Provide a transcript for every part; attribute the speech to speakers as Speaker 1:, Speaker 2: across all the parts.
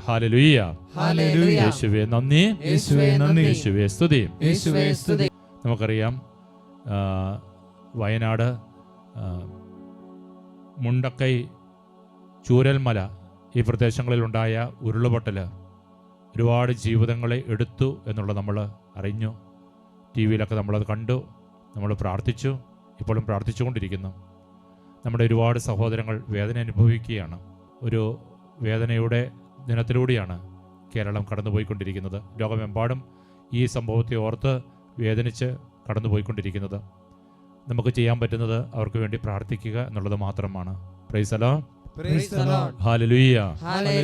Speaker 1: Hallelujah. യേശുവേ നന്ദി, യേശുവേ സ്തുതി. നമുക്കറിയാം, വയനാട് മുണ്ടക്കൈ, ചൂരൽമല ഈ പ്രദേശങ്ങളിലുണ്ടായ ഉരുളുപൊട്ടൽ ഒരുപാട് ജീവിതങ്ങളെ എടുത്തു എന്നുള്ളത് നമ്മൾ അറിഞ്ഞു. ടി വിയിലൊക്കെ നമ്മളത് കണ്ടു, നമ്മൾ പ്രാർത്ഥിച്ചു, ഇപ്പോഴും പ്രാർത്ഥിച്ചുകൊണ്ടിരിക്കുന്നു. നമ്മുടെ ഒരുപാട് സഹോദരങ്ങൾ വേദന അനുഭവിക്കുകയാണ്. ഒരു വേദനയുടെ ദിനത്തിലൂടെയാണ് കേരളം കടന്നുപോയിക്കൊണ്ടിരിക്കുന്നത്. ലോകമെമ്പാടും ഈ സംഭവത്തെ ഓർത്ത് വേദനിച്ച് കടന്നുപോയിക്കൊണ്ടിരിക്കുന്നത്. നമുക്ക് ചെയ്യാൻ പറ്റുന്നത് അവർക്ക് വേണ്ടി പ്രാർത്ഥിക്കുക എന്നുള്ളത് മാത്രമാണ്. Price the Lord. ഹല്ലേലൂയ.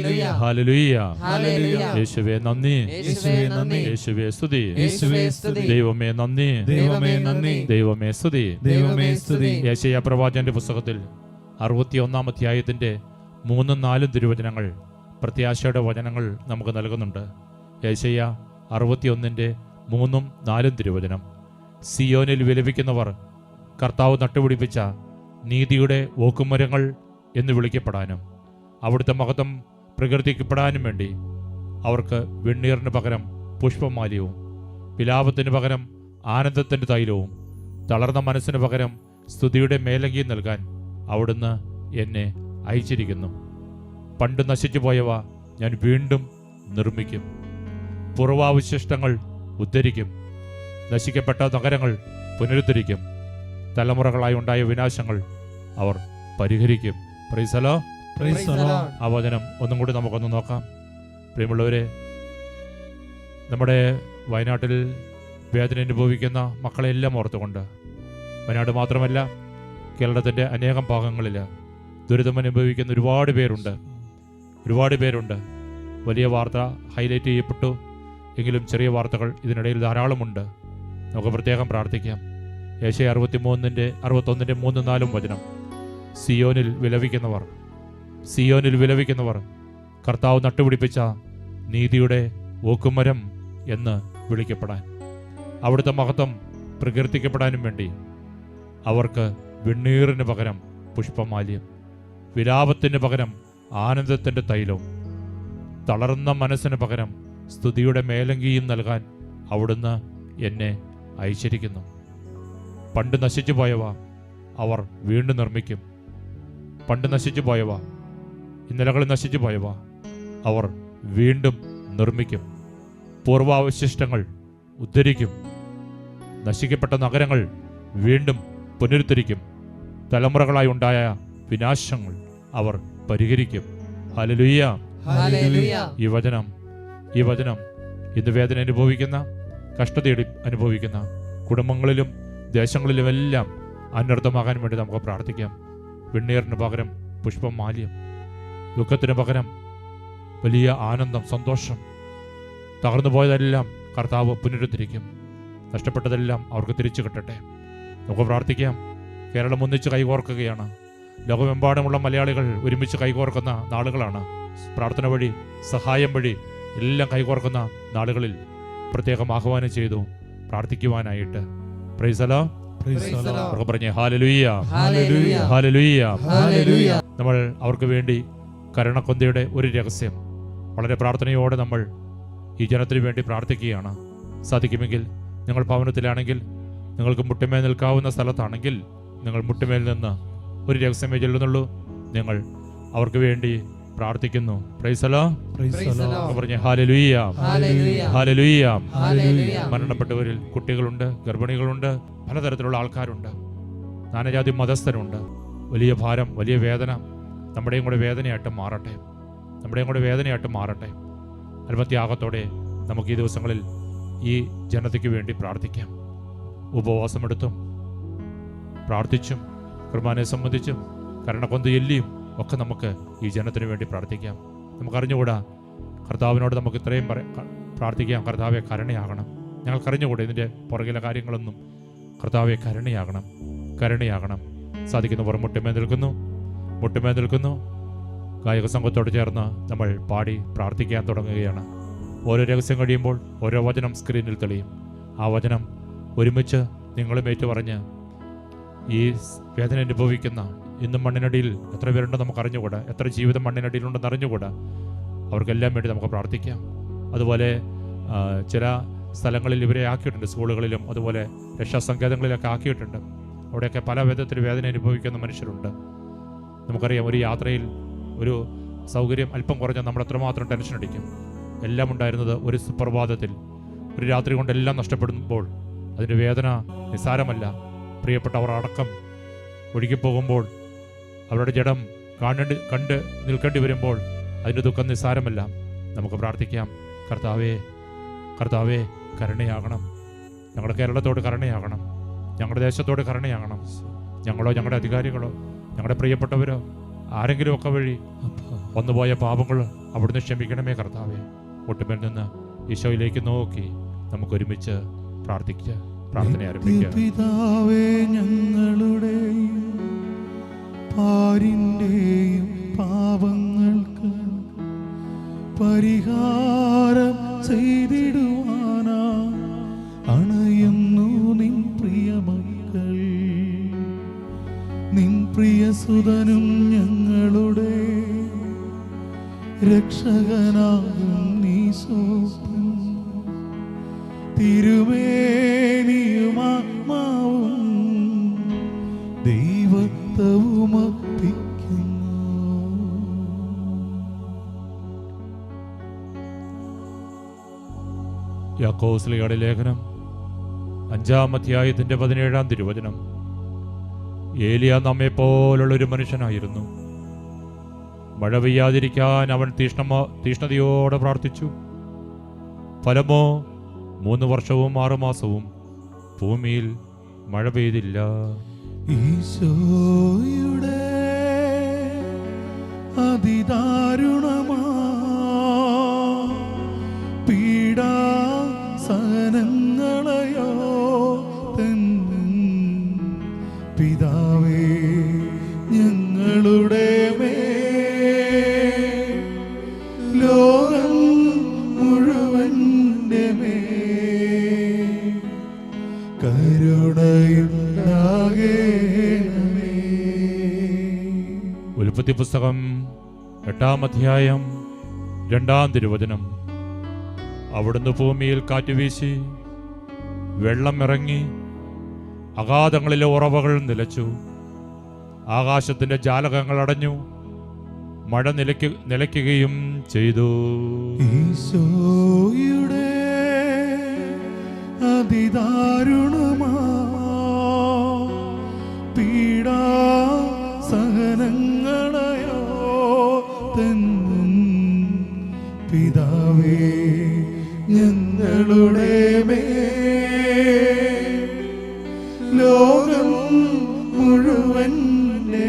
Speaker 1: ഹല്ലേലൂയ. യേശുവേ നന്ദി, യേശുവേ സ്തുതി. ദൈവമേ നന്ദി, ദൈവമേ സ്തുതി. യെശയ്യാ പ്രവാചകന്റെ പുസ്തകത്തിൽ 61-ാം അധ്യായത്തിന്റെ 3-4 തിരുവചനങ്ങൾ, പ്രത്യാശയുടെ വചനങ്ങൾ നമുക്ക് നൽകുന്നുണ്ട്. യെശയ്യാ 61-ന്റെ 3-4 തിരുവചനം: സിയോനിൽ വിലപിക്കുന്നവർ കർത്താവ് നട്ടുപിടിപ്പിച്ച നീതിയുടെ ഓക്കുമരങ്ങൾ എന്ന് വിളിക്കപ്പെടാനും അവിടുത്തെ മഹത്വം പ്രകീർത്തിക്കപ്പെടാനും വേണ്ടി അവർക്ക് വെണ്ണീറിന് പകരം പുഷ്പമാല്യവും, വിലാപത്തിന് പകരം ആനന്ദത്തിൻ്റെ തൈലവും, തളർന്ന മനസ്സിന് പകരം സ്തുതിയുടെ മേലങ്കിയും നൽകാൻ അവിടുന്ന് എന്നെ അയച്ചിരിക്കുന്നു. പണ്ട് നശിച്ചു പോയവ ഞാൻ വീണ്ടും നിർമ്മിക്കും, പൂർവാവശിഷ്ടങ്ങൾ ഉദ്ധരിക്കും, നശിക്കപ്പെട്ട നഗരങ്ങൾ പുനരുദ്ധരിക്കും, തലമുറകളായി ഉണ്ടായ വിനാശങ്ങൾ അവർ പരിഹരിക്കും. Price the Lord. ആ വചനം ഒന്നും കൂടി നമുക്കൊന്ന് നോക്കാം. പ്രിയമുള്ളവരെ, നമ്മുടെ വയനാട്ടിൽ വേദന അനുഭവിക്കുന്ന മക്കളെല്ലാം ഓർത്തുകൊണ്ട്, വയനാട് മാത്രമല്ല കേരളത്തിൻ്റെ അനേകം ഭാഗങ്ങളിൽ ദുരിതം അനുഭവിക്കുന്ന ഒരുപാട് പേരുണ്ട്. വലിയ വാർത്ത ഹൈലൈറ്റ് ചെയ്യപ്പെട്ടു എങ്കിലും ചെറിയ വാർത്തകൾ ഇതിനിടയിൽ ധാരാളമുണ്ട്. നമുക്ക് പ്രത്യേകം പ്രാർത്ഥിക്കാം. യെശയ്യാ 61-ന്റെ 3-4 വചനം: സിയോനിൽ വിലപിക്കുന്നവർ കർത്താവ് നട്ടുപിടിപ്പിച്ച നീതിയുടെ ഓക്കുമരം എന്ന് വിളിക്കപ്പെടാൻ, അവിടുത്തെ മഹത്വം പ്രകീർത്തിക്കപ്പെടാനും വേണ്ടി അവർക്ക് വെണ്ണീറിന് പകരം പുഷ്പമാല്യം, വിലാപത്തിന് പകരം ആനന്ദത്തിൻ്റെ തൈലവും, തളർന്ന മനസ്സിന് പകരം സ്തുതിയുടെ മേലങ്കിയും നൽകാൻ അവിടുന്ന് എന്നെ അയച്ചിരിക്കുന്നു. പണ്ട് നശിച്ചു പോയവ അവർ വീണ്ടും നിർമ്മിക്കും. പണ്ട് നശിച്ചു പോയവ, ഇന്നലകളിൽ നശിച്ചു പോയവ അവർ വീണ്ടും നിർമ്മിക്കും. പൂർവാവശിഷ്ടങ്ങൾ ഉദ്ധരിക്കും, നശിക്കപ്പെട്ട നഗരങ്ങൾ വീണ്ടും പുനരുദ്ധരിക്കും, തലമുറകളായി ഉണ്ടായ വിനാശങ്ങൾ അവർ പരിഹരിക്കും. ഹല്ലേലൂയ. ഈ വചനം ഇന്ന് വേദന അനുഭവിക്കുന്ന, കഷ്ടത അനുഭവിക്കുന്ന കുടുംബങ്ങളിലും ദേശങ്ങളിലുമെല്ലാം അനർത്ഥമാകാൻ വേണ്ടി നമുക്ക് പ്രാർത്ഥിക്കാം. വെണ്ണീറിന് പകരം പുഷ്പമാല്യം, ദുഃഖത്തിന് പകരം വലിയ ആനന്ദം, സന്തോഷം. തകർന്നു പോയതെല്ലാം കർത്താവ് പുനരുദ്ധരിക്കും, നഷ്ടപ്പെട്ടതെല്ലാം അവർക്ക് തിരിച്ചു കിട്ടട്ടെ. നമുക്ക് പ്രാർത്ഥിക്കാം. കേരളം ഒന്നിച്ച് കൈകോർക്കുകയാണ്. ലോകമെമ്പാടുമുള്ള മലയാളികൾ ഒരുമിച്ച് കൈകോർക്കുന്ന നാളുകളാണ്. പ്രാർത്ഥന വഴി, സഹായം വഴി എല്ലാം കൈകോർക്കുന്ന നാളുകളിൽ പ്രത്യേകം ആഹ്വാനം ചെയ്തു പ്രാർത്ഥിക്കുവാനായിട്ട്. Praise the lord. പറഞ്ഞേ ഹല്ലേലൂയ, ഹല്ലേലൂയ. നമ്മൾ അവർക്ക് വേണ്ടി കരുണക്കൊന്തയുടെ ഒരു രഹസ്യം വളരെ പ്രാർത്ഥനയോടെ നമ്മൾ ഈ ജനത്തിന് വേണ്ടി പ്രാർത്ഥിക്കുകയാണ്. സാധിക്കുമെങ്കിൽ നിങ്ങൾ ഭവനത്തിലാണെങ്കിൽ, നിങ്ങൾക്ക് മുട്ടുമേൽ നിൽക്കാവുന്ന സ്ഥലത്താണെങ്കിൽ നിങ്ങൾ മുട്ടുമേൽ നിന്ന് ഒരു രഹസ്യമേ ചൊല്ലുന്നുള്ളൂ. നിങ്ങൾ അവർക്ക് വേണ്ടി പ്രാർത്ഥിക്കുന്നു. Price the lord. പറഞ്ഞേ ഹല്ലേലൂയ, ഹല്ലേലൂയ. മരണപ്പെട്ടവരിൽ കുട്ടികളുണ്ട്, ഗർഭിണികളുണ്ട്, പലതരത്തിലുള്ള ആൾക്കാരുണ്ട്, നാനാജാതി മതസ്ഥരുണ്ട്. വലിയ ഭാരം, വലിയ വേദന നമ്മുടെയും കൂടെ വേദനയായിട്ട് മാറട്ടെ. അല്പത്യാഗത്തോടെ നമുക്ക് ഈ ദിവസങ്ങളിൽ ഈ ജനതയ്ക്ക് വേണ്ടി പ്രാർത്ഥിക്കാം. ഉപവാസമെടുത്തും പ്രാർത്ഥിച്ചും കുർബാനയെ സംബന്ധിച്ചും കരുണക്കൊന്ത ചൊല്ലിയും ഒക്കെ നമുക്ക് ഈ ജനത്തിന് വേണ്ടി പ്രാർത്ഥിക്കാം. നമുക്കറിഞ്ഞുകൂടാ, കർത്താവിനോട് നമുക്ക് ഇത്രയും പ്രാർത്ഥിക്കാം. കർത്താവെ കരുണയാകണം. ഞങ്ങൾക്കറിഞ്ഞുകൂടാ ഇതിൻ്റെ പുറകിലെ കാര്യങ്ങളൊന്നും. കർത്താവെ കരുണയാകണം. സാധിക്കുന്നവർ മുട്ടുമേ നിൽക്കുന്നു. ഗായക സംഘത്തോട് ചേർന്ന് നമ്മൾ പാടി പ്രാർത്ഥിക്കാൻ തുടങ്ങുകയാണ്. ഓരോ രഹസ്യം കഴിയുമ്പോൾ ഓരോ വചനം സ്ക്രീനിൽ തെളിയും. ആ വചനം ഒരുമിച്ച് നിങ്ങളും ഏറ്റുപറഞ്ഞ് ഈ വേദന അനുഭവിക്കുന്ന ഇന്നും മണ്ണിനടിയിൽ എത്ര പേരുണ്ടെന്ന് നമുക്ക് അറിഞ്ഞുകൂടാ, എത്ര ജീവിതം മണ്ണിനടിയിലുണ്ടെന്ന് അറിഞ്ഞുകൂടാ. അവർക്കെല്ലാം വേണ്ടി നമുക്ക് പ്രാർത്ഥിക്കാം. അതുപോലെ ചില സ്ഥലങ്ങളിൽ ഇവരെ ആക്കിയിട്ടുണ്ട്, സ്കൂളുകളിലും അതുപോലെ രക്ഷാസങ്കേതങ്ങളിലൊക്കെ ആക്കിയിട്ടുണ്ട്. അവിടെയൊക്കെ പല വിധത്തിൽ വേദന അനുഭവിക്കുന്ന മനുഷ്യരുണ്ട്. നമുക്കറിയാം, ഒരു യാത്രയിൽ ഒരു സൗകര്യം അല്പം കുറഞ്ഞാൽ നമ്മൾ എത്രമാത്രം ടെൻഷൻ അടിക്കും. എല്ലാം ഉണ്ടായിരുന്നത് ഒരു സുപ്രഭാതത്തിൽ, ഒരു രാത്രി കൊണ്ടെല്ലാം നഷ്ടപ്പെടുമ്പോൾ അതിൻ്റെ വേദന നിസ്സാരമല്ല. പ്രിയപ്പെട്ടവർ അടക്കം ഒഴുകിപ്പോകുമ്പോൾ അവരുടെ ജഡം കണ്ട് നിൽക്കേണ്ടി വരുമ്പോൾ അതിൻ്റെ ദുഃഖം നിസ്സാരമല്ല. നമുക്ക് പ്രാർത്ഥിക്കാം, കർത്താവേ കരുണയാകണം, ഞങ്ങളുടെ കേരളത്തോട് കരുണയാകണം, ഞങ്ങളുടെ ദേശത്തോട് കരുണയാകണം. ഞങ്ങളോ ഞങ്ങളുടെ അധികാരികളോ ഞങ്ങളുടെ പ്രിയപ്പെട്ടവരോ ആരെങ്കിലുമൊക്കെ വഴി വന്നുപോയ പാപങ്ങൾ അവിടുന്ന് ക്ഷമിക്കണമേ കർത്താവേ. ഒട്ടുമേൽ നിന്ന് ഈശോയിലേക്ക് നോക്കി നമുക്ക് ഒരുമിച്ച് പ്രാർത്ഥന ആരംഭിക്കാം.
Speaker 2: പിതാവേ, ഞങ്ങളുടെ പാരിന്റെയും പാപങ്ങൾക്ക് പരിഹാരം ചെയ്തിടുവാനാ അണയുന്നു നിൻ പ്രിയമക്കൾ. നിൻ പ്രിയസുതനും ഞങ്ങളുടെ രക്ഷകനാകും ഈശോയും തിരുമേനിയും ആത്മാവും ദൈവത്വവും അർപ്പിക്കുന്നു.
Speaker 1: യാക്കോബുസ്ലീഹയുടെ ലേഖനം 5-ാം അധ്യായത്തിന്റെ 17-ാം തിരുവചനം. ഏലിയ നമ്മെപ്പോലുള്ളൊരു മനുഷ്യനായിരുന്നു. മഴ പെയ്യാതിരിക്കാൻ അവൻ തീഷ്ണതയോടെ പ്രാർത്ഥിച്ചു. ഫലമോ 3 വർഷവും 6 മാസവും ഭൂമിയിൽ മഴ പെയ്തില്ല.
Speaker 2: ഈശോയുടെ അതിദാരുണമാ പീഡാസഹനങ്ങളെയോ പിതാവേ ഞങ്ങളുടെ ലോകം മുഴുവന്റെ കരുണയുണ്ടാകണമേ.
Speaker 1: ഉൽപ്പത്തി പുസ്തകം 8-ാം അധ്യായം 2-ാം തിരുവചനം. അവിടുന്ന് ഭൂമിയിൽ കാറ്റുവീശി, വെള്ളം ഇറങ്ങി, അഗാധങ്ങളിലെ ഉറവകൾ നിലച്ചു, ആകാശത്തിന്റെ ജാലകങ്ങൾ അടഞ്ഞു, മഴ നിലയ്ക്കുകയും ചെയ്തു.
Speaker 2: ഈശോയുടെ അതിദാരുണമാ പീഡാസഹനങ്ങളെയോ പിതാവേ ഞങ്ങളുടെ ലോകം മുഴുവന്റെ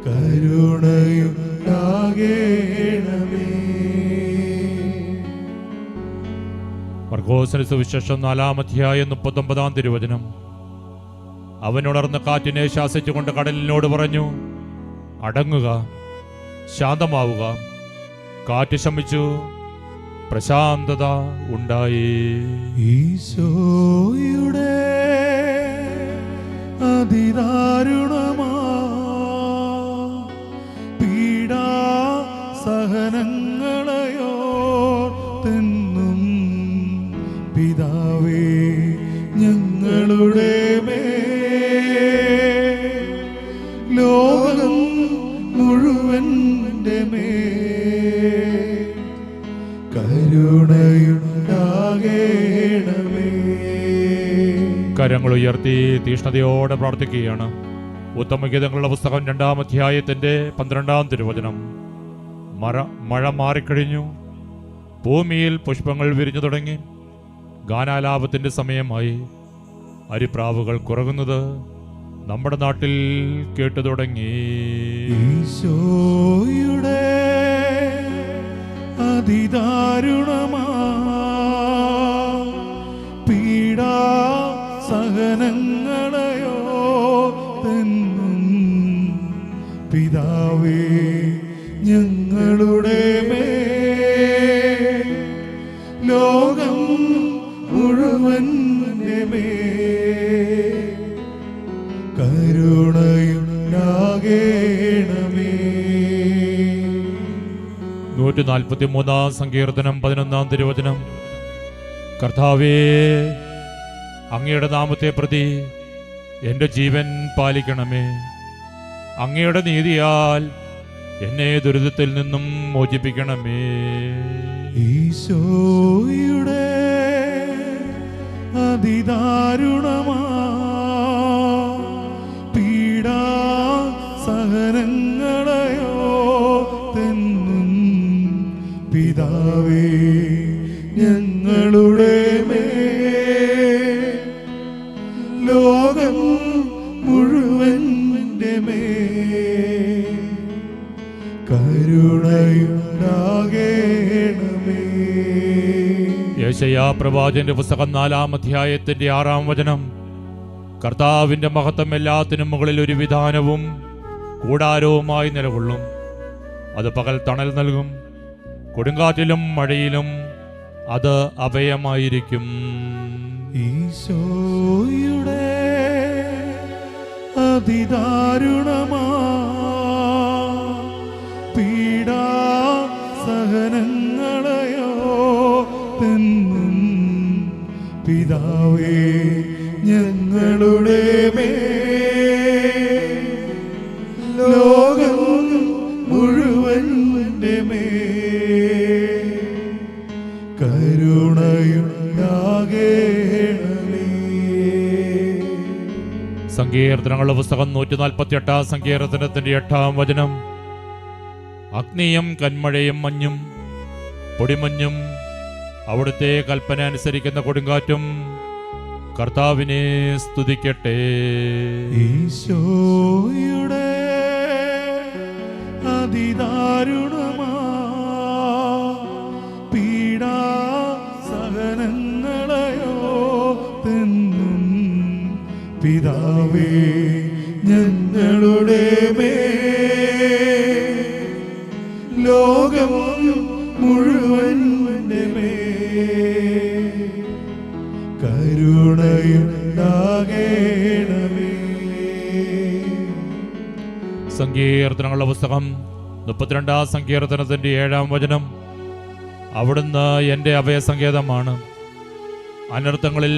Speaker 2: കരുണയുണ്ടാകണമേ.
Speaker 1: മർക്കോസിന്റെ സുവിശേഷം 4-ാം അധ്യായം 39-ാം തിരുവചനം. അവൻ ഉണർന്ന കാറ്റിനെ ശാസിച്ചുകൊണ്ട് കടലിനോട് പറഞ്ഞു, അടങ്ങുക, ശാന്തമാവുക. കാറ്റ് ശമിച്ചു, പ്രശാന്തത ഉണ്ടായി.
Speaker 2: ഈശോയുടെ അതിദാരുണമാ പീഡാസഹനങ്ങളെയോ പിതാവേ ഞങ്ങളുടെ ലോകം മുഴുവന്റെ കരുണയുണ്ടാകണമേ.
Speaker 1: കരങ്ങൾ ഉയർത്തി തീഷ്ണതയോടെ പ്രാർത്ഥിക്കുകയാണ്. ഉത്തമഗീതങ്ങളുടെ പുസ്തകം 2-ാം അധ്യായത്തിന്റെ 12-ാം തിരുവചനം. മഴ മാറിക്കഴിഞ്ഞു, ഭൂമിയിൽ പുഷ്പങ്ങൾ വിരിഞ്ഞു തുടങ്ങി, ഗാനാലാപത്തിന്റെ സമയമായി. അരിപ്രാവുകൾ കുറങ്ങുന്നത് നമ്മുടെ നാട്ടിൽ കേട്ടു തുടങ്ങി.
Speaker 2: ഈശോയുടെ അതിദാരുണമാ പീഡാസഹനങ്ങളെയോ പിതാവേ ഞങ്ങളുടെ ലോകം മുഴുവന്റെ കരുണയുണ്ടാകണമേ.
Speaker 1: 143 സങ്കീർത്തനം 11 തിരുവചനം. കർത്താവേ, അങ്ങയുടെ നാമത്തെ പ്രതി എൻ്റെ ജീവൻ പാലിക്കണമേ. അങ്ങയുടെ നീതിയാൽ എന്നെ ദുരിതത്തിൽ നിന്നും മോചിപ്പിക്കണമേ.
Speaker 2: ഈശോയുടെ അതിദാരുണമാ പീഡാ സഹനങ്ങളെയോ തെന്നും പിതാവേ ഞങ്ങളുടെ മേൽ ലോകം മുഴുവൻ്റെ മേൽ കരുണയുണ്ടാകേണമേ.
Speaker 1: യെശയ്യാ പ്രവാചകന്റെ പുസ്തകം 4-ാം അധ്യായത്തിന്റെ 6-ാം വചനം. കർത്താവിന്റെ മഹത്വം എല്ലാത്തിനും മുകളിൽ ഒരു വിധാനവും കൂടാരവുമായി നിലകൊള്ളും. അത് പകൽ തണൽ നൽകും, കൊടുങ്കാറ്റിലും മഴയിലും അത് അഭയമായിരിക്കും.
Speaker 2: ഈശോയുടെ അതിദാരുണമാ പീഡാ സഹനങ്ങളെയോ തെന്നും പിതാവേ ഞങ്ങളുടെ മേൽ ലോകം മുഴുവൻ്റെ മേൽ കരുണയുണ്ടാകേണമേ.
Speaker 1: സങ്കീർത്തനങ്ങളുടെ പുസ്തകം 148 സങ്കീർത്തനത്തിന്റെ 8-ാം വചനം. അഗ്നിയും കന്മഴയും മഞ്ഞും പൊടിമഞ്ഞും അവിടുത്തെ കൽപ്പന അനുസരിക്കുന്ന കൊടുങ്കാറ്റും കർത്താവിനെ സ്തുതിക്കട്ടെ.
Speaker 2: ഈശോയുടെ അതിദാരുണമാ പീഡാ സഹനങ്ങളെയോ തെന്നും പിതാവേ ഞങ്ങളുടെ മേൽ ലോകം മുഴുവൻ്റെ മേൽ കരുണയുണ്ടാകേണമേ.
Speaker 1: സങ്കീർത്തനങ്ങളുടെ പുസ്തകം 32-ാം സങ്കീർത്തനത്തിന്റെ 7-ാം വചനം. അവിടുന്ന് എൻ്റെ അഭയസങ്കേതമാണ്. അനർത്ഥങ്ങളിൽ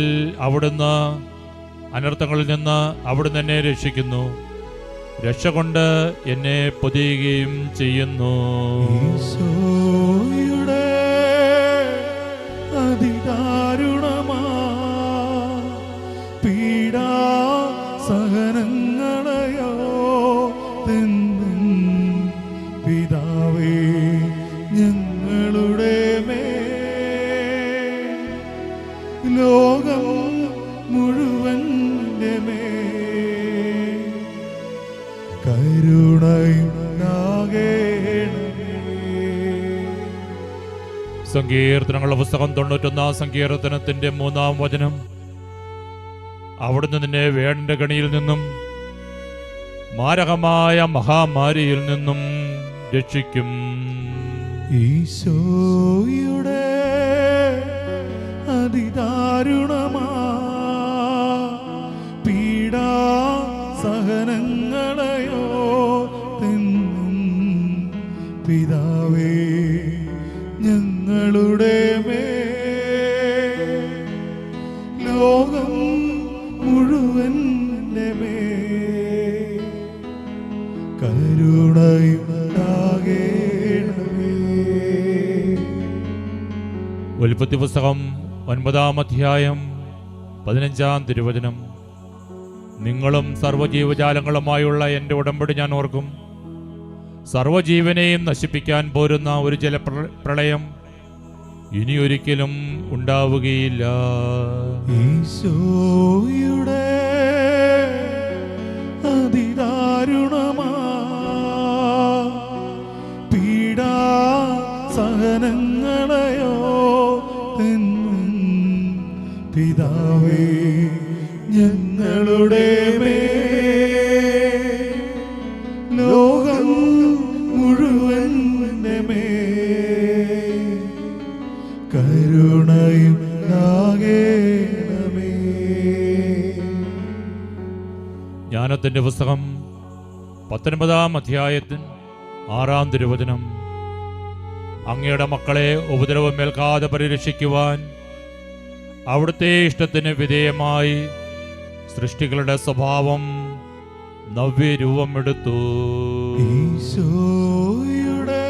Speaker 1: നിന്ന് അവിടുന്ന് എന്നെ രക്ഷിക്കുന്നു. രക്ഷ കൊണ്ട് എന്നെ പൊതിയുകയും ചെയ്യുന്നു.
Speaker 2: ഈശോയുടെ അതിദാരുണമാ പീഡാ സഹനങ്ങളെയോ തെന്നും പിതാവേ ഞങ്ങളുടെ മേൽ ലോകം മുഴുവൻ്റെ മേൽ കരുണയുണ്ടാകേണമേ.
Speaker 1: സങ്കീർത്തനങ്ങളുടെ പുസ്തകം 91-ാം സങ്കീർത്തനത്തിന്റെ 3-ാം വചനം. അവിടുന്ന് നിന്നെ വേടന്റെ കണിയിൽ നിന്നും മാരകമായ മഹാമാരിയിൽ നിന്നും രക്ഷിക്കും.
Speaker 2: ഈശോയുടെ അതിദാരുണമാ പീഡാ സഹനങ്ങളെയോ തെന്നും പിതാവേ ഞങ്ങളുടെ മേൽ ലോകം മുഴുവൻ്റെ മേൽ കരുണയുണ്ടാകേണമേ.
Speaker 1: ഉൽപ്പത്തി പുസ്തകം 9-ാം അധ്യായം 15-ാം തിരുവചനം. നിങ്ങളും സർവ്വജീവജാലങ്ങളുമായുള്ള എൻ്റെ ഉടമ്പടി ഞാൻ ഓർക്കും. സർവ്വജീവനെയും നശിപ്പിക്കാൻ പോരുന്ന ഒരു ജലപ്രളയം ഇനിയൊരിക്കലും ഉണ്ടാവുകയില്ല.
Speaker 2: ഈശോയുടെ അതിദാരുണമാ പീഡാ സഹനങ്ങളെയോ തെന്നും പിതാവേ ഞങ്ങളുടെ മേൽ ലോകം മുഴുവൻ്റെ മേൽ കരുണയുണ്ടാകേണമേ.
Speaker 1: ജ്ഞാനത്തിന്റെ പുസ്തകം 19-ാം അധ്യായത്തിൽ 6-ാം തിരുവചനം. അങ്ങയുടെ മക്കളെ ഉപദ്രവം ഏൽക്കാതെ പരിരക്ഷിക്കുവാൻ അവിടുത്തെ ഇഷ്ടത്തിന് വിധേയമായി സൃഷ്ടികളുടെ സ്വഭാവം നവ്യരൂപമെടുത്തു.
Speaker 2: ഈശോയുടെ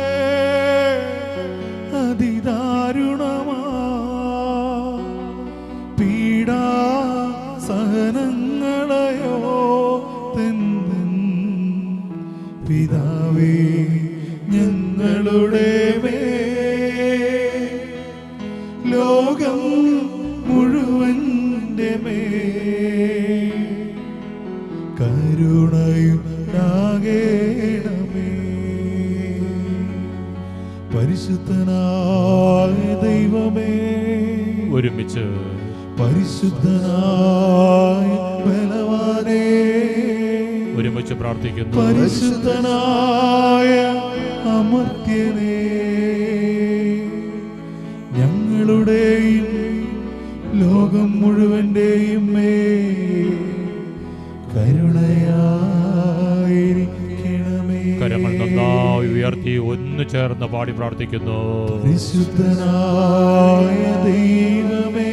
Speaker 2: അതിദാരുണമാ പീഡാ സഹനങ്ങളെയോ തെന്നൻ പിതാവേ ഞങ്ങളുടെ മേൽ ലോകം മുഴുവന്റെ മേൽ കരുണയുണ്ടാകേണമേ. പരിശുദ്ധനായ ദൈവമേ,
Speaker 1: ഒരുമിച്ച്
Speaker 2: പരിശുദ്ധനായ ബലവാനേ,
Speaker 1: ഒരുമിച്ച് പ്രാർത്ഥിക്കുന്നു.
Speaker 2: പരിശുദ്ധനായ അമർത്യനേ, ഞങ്ങളുടെയും ലോകം മുഴുവന്റെയും മേൽ കരുണയായിരിക്കണമേ.
Speaker 1: കരങ്ങൾ നന്നായി ഉയർത്തി ഒന്ന് ചേർന്ന് പാടി പ്രാർത്ഥിക്കുന്നു.
Speaker 2: പരിശുദ്ധനായ ദൈവമേ,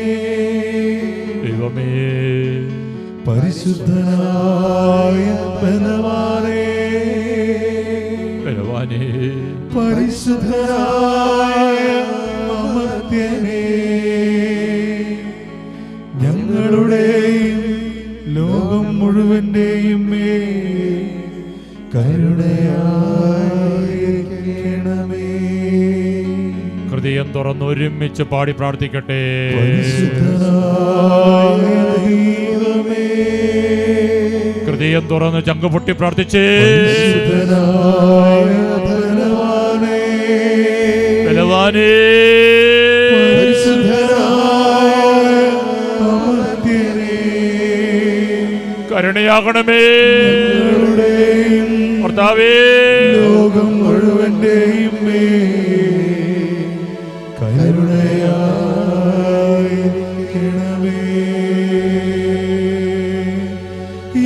Speaker 1: ദൈവമേ,
Speaker 2: പരിശുദ്ധനായ ബലവാനേ,
Speaker 1: ബലവാനേ,
Speaker 2: പരിശുദ്ധനായ അമർത്യനേ, ഞങ്ങളുടെയും ലോകം മുഴുവന്റെയും മേൽ കരുണയായിരിക്കണമേ.
Speaker 1: ഹൃദയം തുറന്ന് ഒരുമിച്ച് പാടി പ്രാർത്ഥിക്കട്ടെ.
Speaker 2: പരിശുദ്ധനായ ദൈവമേ,
Speaker 1: ഹൃദയം തുറന്ന് ചങ്ക് പൊട്ടി പ്രാർത്ഥിച്ചേ.
Speaker 2: പരിശുദ്ധനായ ബലവാനേ,
Speaker 1: ബലവാനേ,
Speaker 2: പരിശുദ്ധനായ അമർത്യനേ,
Speaker 1: കരുണയാകണമേ.
Speaker 2: ഞങ്ങളുടെയും
Speaker 1: കർത്താവേ,
Speaker 2: ലോകം മുഴുവന്റെയും മേൽ കരുണയായിരിക്കണമേ.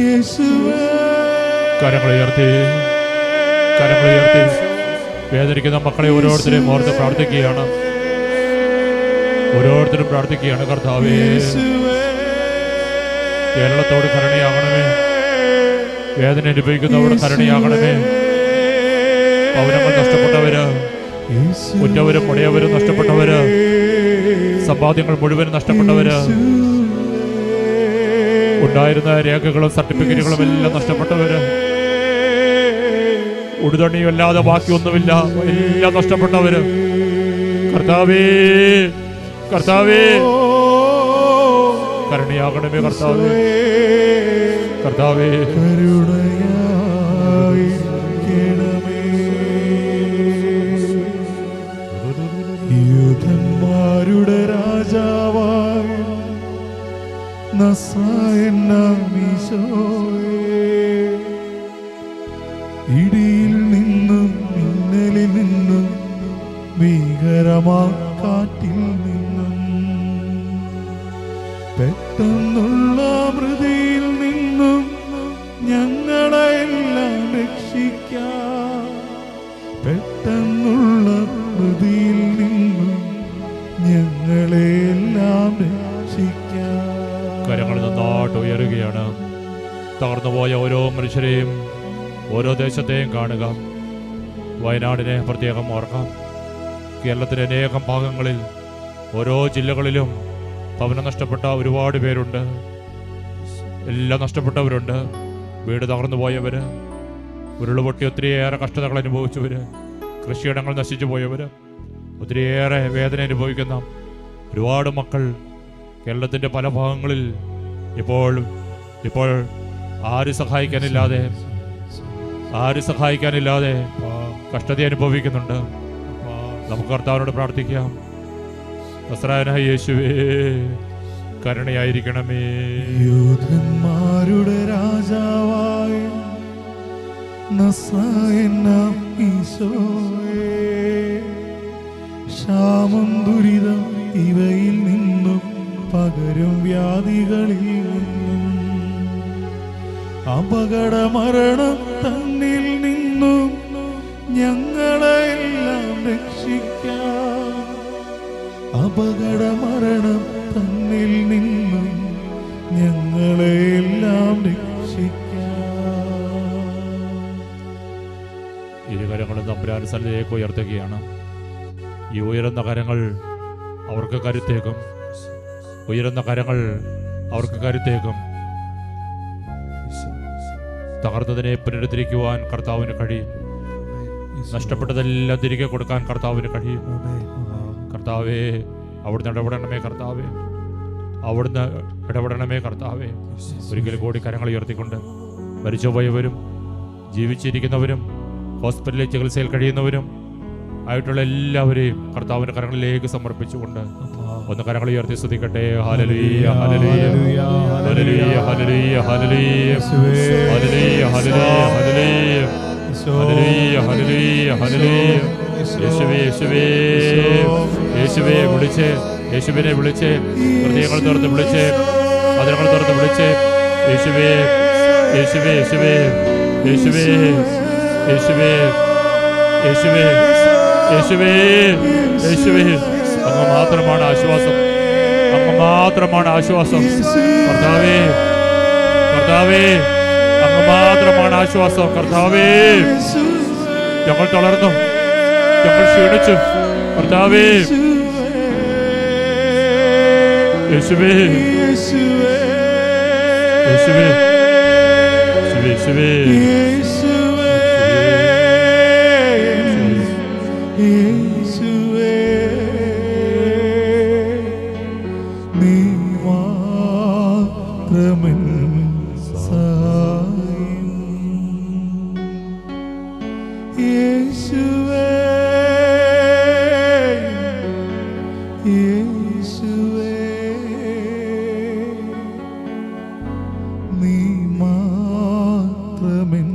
Speaker 2: യേശുവേ,
Speaker 1: കരങ്ങളുയർത്തി, കരങ്ങളുയർത്തി വേദനിക്കുന്ന മക്കളെ ഓരോരുത്തരെയും ഓർത്ത് പ്രാർത്ഥിക്കുകയാണ്. ഓരോരുത്തരും പ്രാർത്ഥിക്കുകയാണ്. കർത്താവേ,
Speaker 2: യേശുവേ,
Speaker 1: കേരളത്തോട് കരുണയാകണമേ. വേദന അനുഭവിക്കുന്നവരോട് കരുണയാകണമേ. ഭവനങ്ങൾ നഷ്ടപ്പെട്ടവര്, ഉറ്റവരും മുടയവരും നഷ്ടപ്പെട്ടവര്, സമ്പാദ്യങ്ങൾ മുഴുവൻ നഷ്ടപ്പെട്ടവര്, ഉണ്ടായിരുന്ന രേഖകളും സർട്ടിഫിക്കറ്റുകളും എല്ലാം നഷ്ടപ്പെട്ടവര്, ഉടുതണിയും അല്ലാതെ ബാക്കിയൊന്നുമില്ല, എല്ലാം നഷ്ടപ്പെട്ടവര്, കർത്താവേ, കർത്താവേ, കരുണയാകണമേ. കർത്താവേ, കർത്താവേ,
Speaker 2: കരുണയായിരിക്കണമേ. യൂദന്മാരുടെ രാജാവായ നസ്രായനീശോയേ, ഇടിയിൽ നിന്നും മിന്നലിൽ നിന്നും ഭീകരമാ കാറ്റിൽ നിന്നും പെട്ടെന്നുള്ള മൃതിയിൽ നിന്നും ഞങ്ങളെല്ലാം രക്ഷിക്കാം. പെട്ടെന്നുള്ള മൃതിയിൽ നിന്നും ഞങ്ങളെല്ലാം രക്ഷിക്കാം.
Speaker 1: കരങ്ങൾ നന്നായിട്ട് ഉയരുകയാണ്. തകർന്നുപോയ ഓരോ മനുഷ്യരെയും ഓരോ ദേശത്തെയും കാണുക. വയനാടിനെ പ്രത്യേകം ഓർക്കാം. കേരളത്തിലെ അനേകം ഭാഗങ്ങളിൽ ഓരോ ജില്ലകളിലും ഭവനം നഷ്ടപ്പെട്ട ഒരുപാട് പേരുണ്ട്. എല്ലാം നഷ്ടപ്പെട്ടവരുണ്ട്. വീട് തകർന്നു പോയവര്, ഉരുളുപൊട്ടി ഒത്തിരിയേറെ കഷ്ടതകൾ അനുഭവിച്ചവര്, കൃഷിയിടങ്ങൾ നശിച്ചു പോയവര്, ഒത്തിരിയേറെ വേദന അനുഭവിക്കുന്ന ഒരുപാട് മക്കൾ കേരളത്തിൻ്റെ പല ഭാഗങ്ങളിൽ ഇപ്പോൾ ആരും സഹായിക്കാനില്ലാതെ കഷ്ടത അനുഭവിക്കുന്നുണ്ട്. നമുക്ക് കർത്താവിനോട് പ്രാർത്ഥിക്കാം. നസ്രായനായ യേശുവേ, കരുണയായിരിക്കണമേ.
Speaker 2: യൂദന്മാരുടെ രാജാവായ നസ്രായനീശോയേ, ക്ഷാമം ദുരിതം ഇവയിൽ നിന്നും പകരും വ്യാധികളിൽ നിന്നും അപകട മരണം തന്നിൽ നിന്നും ഞങ്ങളെല്ലാം രക്ഷിക്കാം. അപകടമരണം തന്നിൽ നിന്നും ഞങ്ങളെല്ലാം രക്ഷിക്കാം.
Speaker 1: ഇരുകരങ്ങളും തമ്പുരാന്റെ സന്നിധിയിലേക്ക് ഉയർത്തുകയാണ്. ഈ ഉയരുന്ന കരങ്ങൾ അവർക്ക് കരുത്തേക്കും. ഉയരുന്ന കരങ്ങൾ അവർക്ക് കരുത്തേക്കും. തകർന്നതിനെ പുനരുദ്ധരിക്കുവാൻ കർത്താവിന് കഴിയും. നഷ്ടപ്പെട്ടതെല്ലാം തിരികെ കൊടുക്കാൻ കർത്താവിന് കഴിയും. കർത്താവേ, അവിടുന്ന് ഇടപെടണമേ. കർത്താവേ, അവിടുന്ന് ഇടപെടണമേ. കർത്താവേ, ഒരിക്കൽ കൂടി കരങ്ങൾ ഉയർത്തിക്കൊണ്ട് മരിച്ചുപോയവരും ജീവിച്ചിരിക്കുന്നവരും ഹോസ്പിറ്റലിൽ ചികിത്സയിൽ കഴിയുന്നവരും ആയിട്ടുള്ള എല്ലാവരെയും കർത്താവിന്റെ കരങ്ങളിലേക്ക് സമർപ്പിച്ചുകൊണ്ട് ഒന്ന് കരങ്ങൾ ഉയർത്തി സ്തുതിക്കട്ടെ. ഹല്ലേലൂയ, ഹല്ലേലൂയ, ഹല്ലേലൂയ, ഹല്ലേലൂയ, ഹല്ലേലൂയ, ഹല്ലേലൂയ, ഹല്ലേലൂയ, ഹല്ലേലൂയ, ഹല്ലേലൂയ, ഹല്ലേലൂയ. യേശുവേ, യേശുവേ, യേശുവേ വിളിച്ച്, യേശുവിനെ വിളിച്ച്, ഹൃദയങ്ങൾ തുറന്ന് വിളിച്ച്, അതിരങ്ങൾ തുറന്ന് വിളിച്ച്, യേശുവേ, യേശുവേ, യേശുവേ, യേശുവേ, യേശുവേ, യേശുവേ, യേശുവേ, യേശുവേ, അങ്ങ് മാത്രമാണ് ആശ്വാസം. അങ്ങ് മാത്രമാണ് ആശ്വാസം. കർത്താവേ, കർത്താവേ, അങ്ങ് മാത്രമാണ് ആശ്വാസം. കർത്താവേ, ഞങ്ങൾ തളർന്നു, ഞങ്ങൾ ക്ഷീണിച്ചു. കർത്താവേ, യേശുവേ, യേശുവേ, യേശുവേ, യേശുവേ,
Speaker 2: യേശുവേ, നീ മാത്രമൻ സഹായം. യേശുവേ, യേശുവേ, നീ മാത്രമൻ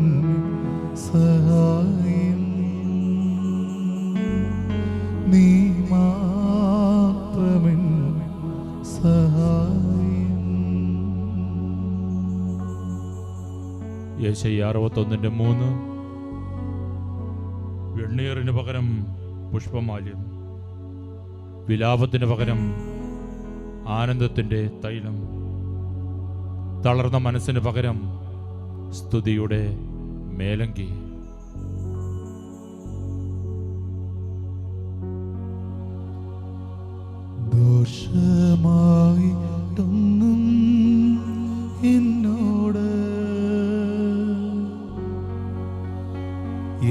Speaker 2: സഹായം. നീ മാത്രമൻ സഹായം.
Speaker 1: യെശയ്യാ 61:3. വെണ്ണീറിന് പകരം പുഷ്പമാല്യം, വിലാപത്തിന് പകരം ആനന്ദത്തിന്റെ തൈലം, തളർന്ന മനസ്സിന് പകരം സ്തുതിയുടെ മേലങ്കി.
Speaker 2: ദോഷമായിട്ടൊന്നും എന്നോട്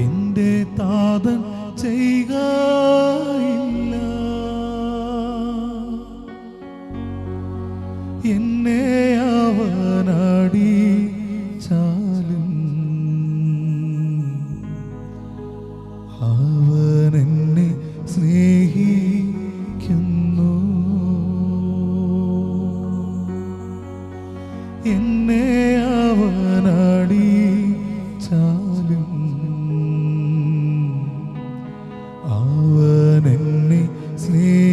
Speaker 2: എന്റെ താതൻ ചെയ്യുകയില്ല. എന്നെ അവനടിച്ചാലും അവനെന്നെ സ്നേഹിക്കുന്നു. എന്നെ അവനടിച്ചാലും അവനെന്നെ സ്നേഹിക്കുന്നു.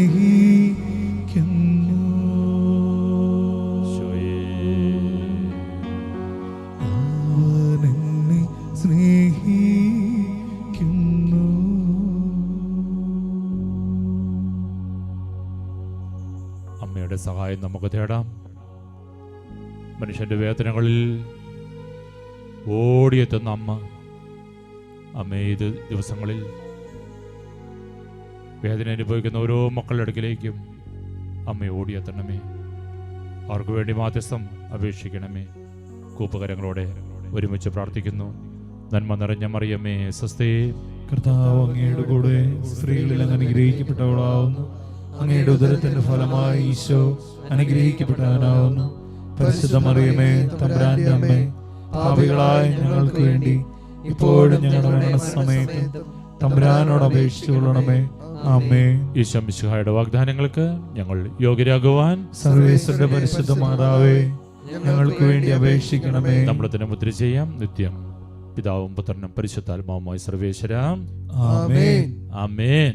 Speaker 2: അവനെന്നെ സ്നേഹിക്കുന്നു.
Speaker 1: അമ്മയുടെ സഹായം നമുക്ക് തേടാം. മനുഷ്യന്റെ വേദനകളിൽ ഓടിയെത്തുന്ന അമ്മ ഇത് ദിവസങ്ങളിൽ വേദന അനുഭവിക്കുന്ന ഓരോ മക്കളുടെ അടുക്കിലേക്കും അമ്മ ഓടിയെത്തണമേ. അവർക്ക് വേണ്ടി മാധ്യസ്ഥം അപേക്ഷിക്കണമേ. കൂപ്പുകരങ്ങളോടെ ഒരുമിച്ച് പ്രാർത്ഥിക്കുന്നു. നന്മ നിറഞ്ഞ മറിയമേ, സ്വസ്തി.
Speaker 2: കർത്താവ് അങ്ങയുടെ കൂടെ സ്ത്രീകളിൽ അങ്ങ് അനുഗ്രഹിക്കപ്പെട്ടവളാവുന്നു. അങ്ങയുടെ ഉദരത്തിന്റെ ഫലമായി ഈശോ അനുഗ്രഹിക്കപ്പെട്ടവനാവുന്നു. പരിശുദ്ധ മറിയമേ, തമ്പുരാന്റെ അമ്മേ, പാപികളായ ഞങ്ങൾക്ക് വേണ്ടി ഇപ്പോഴും ഞങ്ങളുടെ മരണസമയത്ത് തമ്പുരാനോട് അപേക്ഷിച്ചു കൊള്ളണമേ. ആമേൻ.
Speaker 1: ഈശോ മിശിഹായുടെ വാഗ്ദാനങ്ങൾക്ക് ഞങ്ങൾ യോഗ്യരാകുവാൻ
Speaker 2: സർവേശ്വരന്റെ പരിശുദ്ധ മാതാവേ, ഞങ്ങൾക്ക് വേണ്ടി അപേക്ഷിക്കണമേ.
Speaker 1: നമ്മുടെ തന്നെ മുദ്ര ചെയ്യാം. നിത്യം പിതാവും പുത്രനും പരിശുദ്ധാത്മാവുമായി സർവേശ്വര.
Speaker 2: ആമേൻ.
Speaker 1: ആമേൻ.